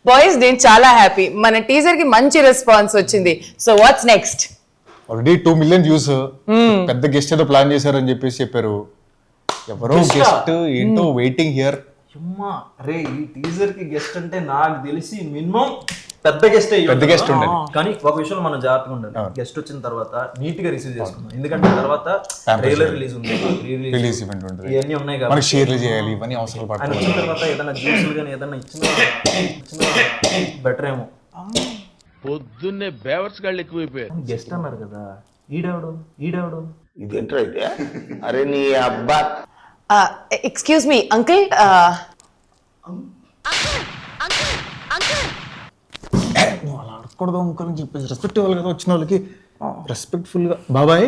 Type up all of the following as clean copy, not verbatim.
Boys నేను చాలా happy, మన టీజర్ కి మంచి రెస్పాన్స్ వచ్చింది. So what's next? Already 2 million views, పెద్ద గెస్ట్ ఏదో ప్లాన్ చేశారని చెప్పారు. ఎవరో గెస్ట్ ఏంటో వెయిటింగ్ హియర్. అమ్మా అరే ఈ టీజర్ కి గెస్ట్ అంటే నాకు తెలిసి మినిమం పెద్ద గెస్ట్ ఉండాలి. కానీ ఒక విషయంలో మనం జాగ్రత్తగా ఉండాలి. గెస్ట్ వచ్చిన తర్వాత నీట్ గా రిసీవ్ చేసుకుందాం, ఎందుకంటే తర్వాత ట్రైలర్ రిలీజ్ ఉంది, రిలీజ్ ఈవెంట్ ఉంటుంది, ఇవన్నీ ఉన్నాయి మనకి కాబట్టి షేర్లు చేయాలి, ఇవన్నీ అవసరాలు ఆయన పడతాయి. వచ్చిన తర్వాత ఏదైనా జ్యూసులు కానీ ఏదైనా ఇచ్చిన బెటర్ ఏమో. పొద్దున్నే బేవర్స్ గాళ్ళు ఎక్కువైపోయారు. గెస్ట్ అన్నారు కదా, ఈడెవడు ఇదేంట్రా అయితే? అరే నీ అబ్బా. ఎక్స్క్యూజ్ మీ అంకుల్, నువ్వు అలా అడగకూడదు అంకుల్ అని చెప్పేసి రెస్పెక్ట్ ఇవ్వాలి కదా వచ్చిన వాళ్ళకి. రెస్పెక్ట్ఫుల్ గా బాబాయ్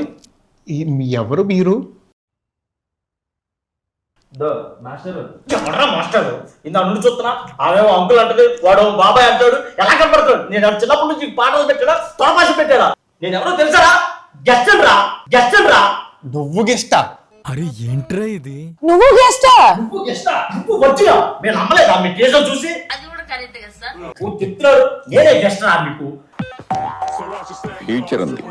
మీ ఎవరు మీరు? ఎవడరా మాస్టర్? ఇంత నుండి చూస్తున్నా, ఆమెమో అంకుల్ అంటది, వాడు బాబాయ్ అంటాడు. ఎలా కనపడతాడు? నేను చిన్నప్పటి నుంచి పాటలు పెట్టాడా, తొడపాష పెట్టాడా? నేను ఎవరో తెలుసారా? గెస్ట్ రా. నువ్వు గెస్టా? అరే ఏంట్రా ఇది? నువ్వు గెస్టా? నువ్వు గెస్టా? నువ్వు వచ్చినా నేను నమ్మలేదా మీ కేసులో చూసి? నువ్వు చెప్తున్నాడు నేనే గెస్ట్ రా మీకు. ఫ్యూచర్ ఉంది.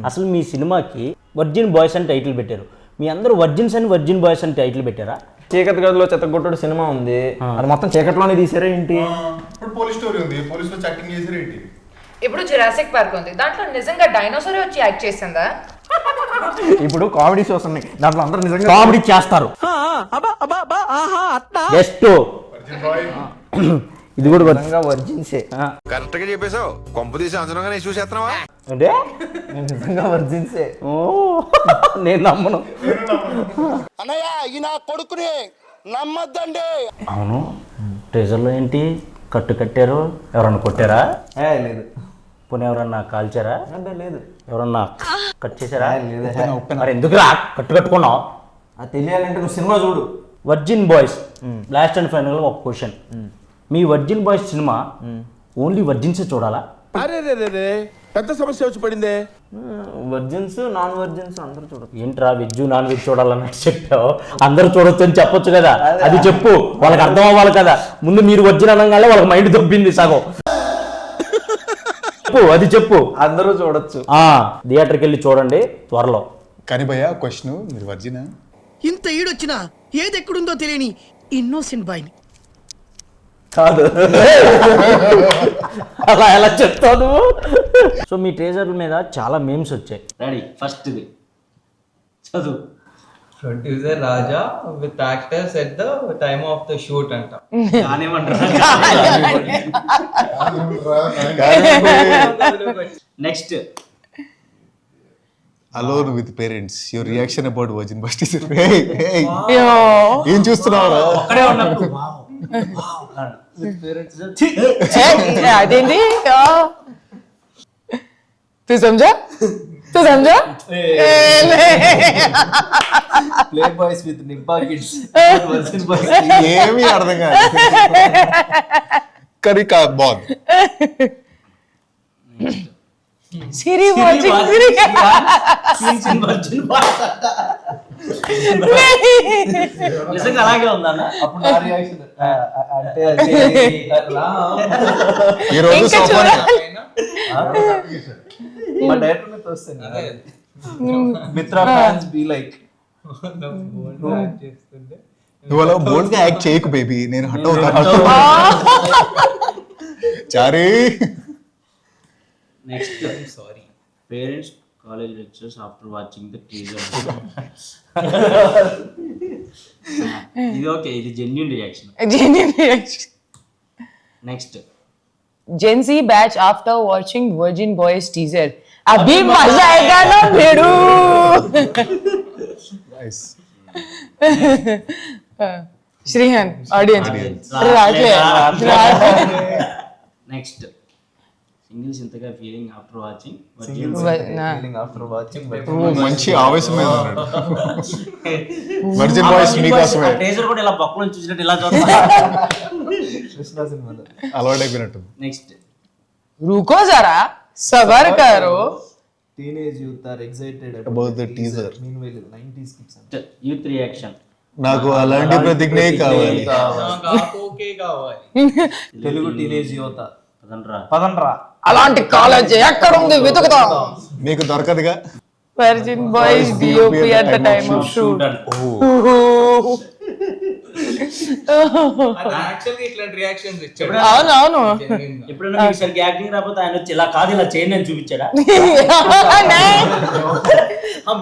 అసలు మీ సినిమాకి వర్జిన్ బాయ్స్ అని టైటిల్ పెట్టారు, మీ అందరూ వర్జిన్స్ అని వర్జిన్ బాయ్స్ అని టైటిల్ పెట్టారా? చీకటి గదిలో చెత్తగొట్టుడు సినిమా ఉంది, అది మొత్తం చీకట్లోనే తీసారా ఏంటి? ఇప్పుడు పోలీస్ స్టోరీ ఉంది, పోలీసులో చాటింగ్ చేసారు ఏంటి? ఇప్పుడు జురాసిక్ పార్క్ ఉంది, దాంట్లో నిజంగా డైనోసార్ వచ్చి యాక్ట్ చేసిందా? ఇప్పుడు కామెడీ షోస్ ఉన్నాయి, దాంట్లో అందరూ నిజంగా కామెడీ చేస్తారు. జస్ట్ ఇది కూడా నిజంగా వర్జిన్సే. కరెక్ట్ గా చెప్పేశావు. కొంప తీసి అంచనా ఇష్యూ చేస్తున్నావా? అంటే నిజంగా వర్జిన్సే. ఓ నేను నమ్మను. అన్నయ్య ఈ నా కొడుకుని నమ్మద్దండి. అవును, ట్రెజర్లో ఏంటి కట్టారు? ఎవరన్నా కొట్టారా? లేదు. పోనీ ఎవరన్నా కాల్చారా? అంటే లేదు. ఎవరన్నా కట్ చేశారా? లేదు. మరి ఎందుకు కట్టుకున్నావు? అది తెలియాలంటే నువ్వు సినిమా చూడు. Virgin boys last and final ఒక క్వశ్చన్, మీ వర్జిన్ బాయ్స్ సినిమా ఓన్లీ వర్జిన్సే చూడాలా? అరే రే పెద్ద సమస్య వచ్చి పడిందే. వర్జిన్స్ నాన్ వర్జిన్స్ అందరూ చూడదు. ఏంట్రా వెజ్ నాన్ వెజ్ చూడాలన్నట్టు చెప్పావు, అందరూ చూడొచ్చు అని చెప్పొచ్చు కదా, అది చెప్పు, వాళ్ళకి అర్థం అవ్వాలి కదా. ముందు మీరు వర్జిన్ అనగానే వాళ్ళకి మైండ్ దొబ్బింది సగం. చెప్పు, అది చెప్పు. అందరూ చూడొచ్చు. థియేటర్కి వెళ్ళి చూడండి త్వరలో. కానీ భయ్యా క్వశ్చన్, మీరు వర్జినా? ఇంత ఈడొచ్చినా ఏది ఎక్కడుందో తెలియని ఇన్నోసెంట్ బాయ్ని కాదు అలా ఎలా చెప్తావు నువ్వు? సో మీ ట్రేజర్ మీద చాలా మేమ్స్ వచ్చాయి. రెడీ, ఫస్ట్ ఇది చదువు. Producer Raja with actors at the time of the shoot అంట. Next, alone with parents, your reaction about virgin bus teaser. ఏం చూస్తున్నావు? ఒక్కడే ఉన్నప్పుడు అదేంటి? తూ సమझा? ప్లే బాయ్స్ విత్ నిబ్బా కిడ్స్. ఏమీ అర్థం కాదు, కానీ బాగుంది. సిరి వాచింగ్ సిరి. నిజంగా అలాగే ఉందన్న. అప్పుడు నా రియాక్షన్ అంటే ఈ రోజు ఇంకా సోఫా మా డైరెక్టర్ మీద వస్తుంది. మిత్రా ఫ్యాన్స్ బి లైక్ చేస్తుంటే నువ్వు అలా బోల్డ్ గా యాక్ట్ చేయకు బేబీ, నేను హట్ అవుతాను. చారీ. Next, sorry parents college lecturers after watching the teaser. ఇది ఓకే, ఇది genuine reaction. Next, Gen Z batch after watching Virgin Boys teaser. अभी मजा आएगा ना भेड़ू. Nice. श्रीहन audience. राजे. నెక్స్ట్, సింగిల్స్ ఇంతగా feeling after watching after watching మంచి ఆవేశం మీద ఉన్నాడు. వర్జిన్ బాయ్స్ మీకోసమే. టీజర్ కూడా ఇలా బొక్కలను చూసినట్టు ఇలా చూస్తా. కృష్ణ సినిమాలో అలవాటు అయిపోయినట్టు. నెక్స్ట్, रुको जरा सबर करो. Teenage youth are excited About the teaser. Meanwhile 90s kids. Youth reaction, నాకు అలాంటి ప్రతిజ్ఞే కావాలి. నాకు ఓకే కావాలి. తెలుగు టీనేజ్ యువత పదండ్రా. అలాంటి కాలేజ్ ఎక్కడ ఉంది వెతుకుతాం. మీకు దొరకదుగా. Virgin boys DOP at the time of shoot. యాక్చువల్గా ఇట్లాంటి రియాక్షన్స్ ఇచ్చాడు. అవునవును. ఎప్పుడైనా మీకు సరిగ్గా యాక్టింగ్ రాకపోతే ఆయన వచ్చి ఇలా కాదు ఇలా చేయండి అని చూపించాడా?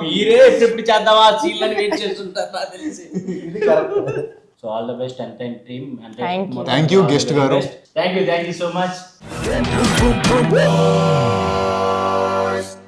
మీరే ఎప్పుడు చేద్దామా సీన్లని వెయిట్ చేస్తుంటారు నాకు తెలిసి. సో ఆల్ ద బెస్ట్ ఎంటైన్ టీమ్. థ్యాంక్ యూ గెస్ట్ గారు. Thank you so much.